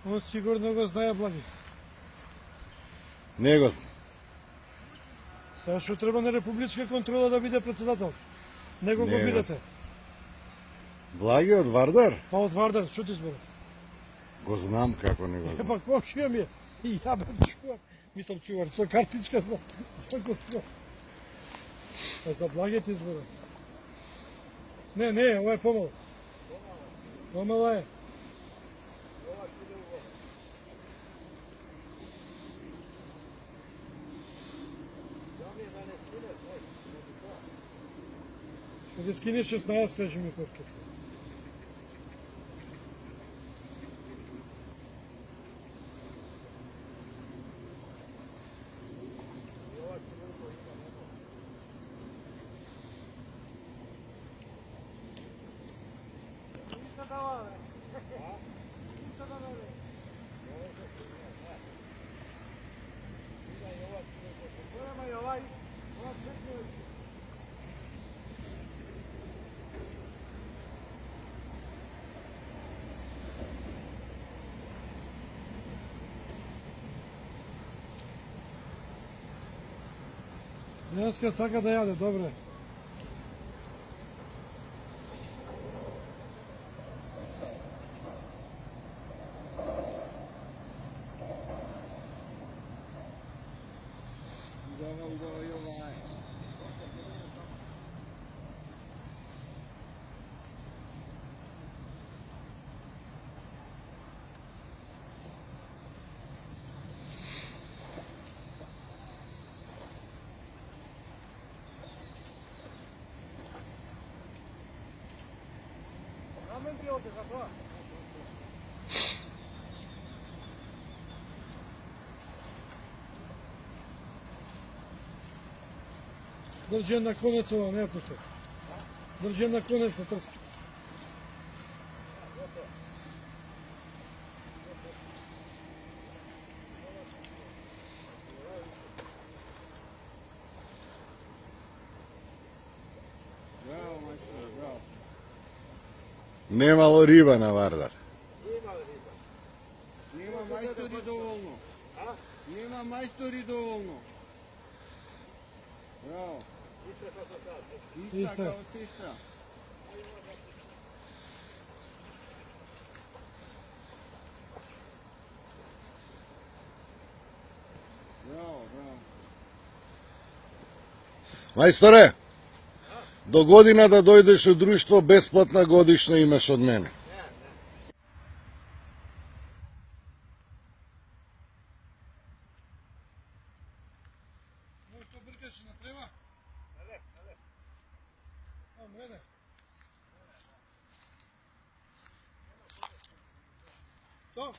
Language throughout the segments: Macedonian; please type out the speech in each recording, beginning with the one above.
Он сигурно го знае, Благи. Не го знам. Сега што треба на републичка контрола да биде председател. Него го Не го бидете. знам. Благи од Вардар? Па од Вардар, што ти зборам? Го знам како не го знам. Па комшија ми е. И ја бе чувар. Мислам чувар со картичка за контрол. Па за Благи ти зборам. Не, ова е помало. Помала е. Што ги скинеш 16, кажи ми колко. Денеска сака да јаде, добре. Убава и ова е. Рамен ти оде за тоа. Држем на конец ова, не пусте. Држем на конец на трски. Браво, мајсторе, браво. Немало риба на Вардар. Нема мајстори доволно. Нема мајстори доволно. Браво. Иста као сестра. Браво, браво. Мајсторе, до година да дојдеш у друштво, бесплатна годишна имаш од мене. Може што бркаш на трева? А, мреде. Што?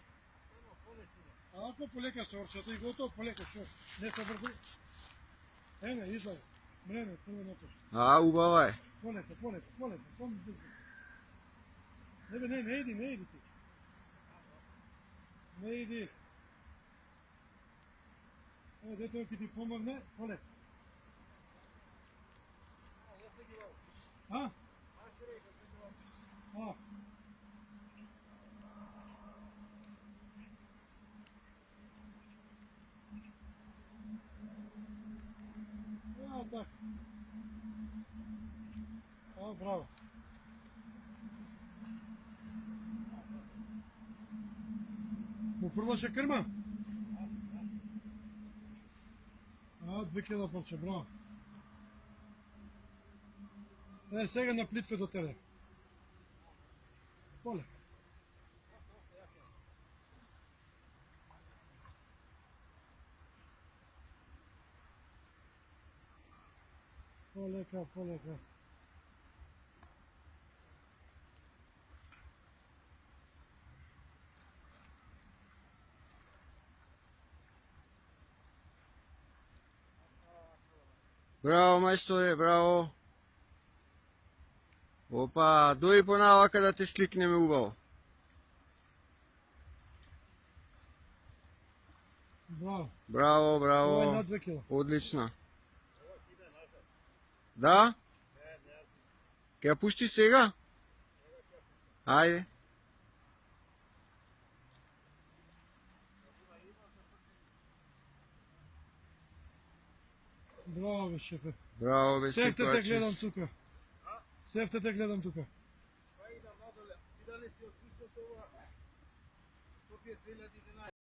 Ако полека со орчето и готово, полека што? Не се брзо. Не, излај. Мреде, црвено кош. Убава е. Полека, само брзо. Не иди ти. Не иди. Ево, дете ќе ти помогне, полека. А? А. Так. А, браво. Му фрлаше крма? А, 2 кила полче, браво. Сега на плиткото тере. Полека. Полека. Браво, мајсторе, браво. Опа, дојди понавака да те сликнеме убаво. Браво. Браво, браво. Ова е на 2 кила. Одлично. Да? Ке ја пушти сега? Ајде. Браво, бе, шефе. Браво, бе, Сефте те Чипачис. гледам тука. Сефте те гледам тука. Па идам надоле. Ти дали си отпуснат ова? Скопје 2011.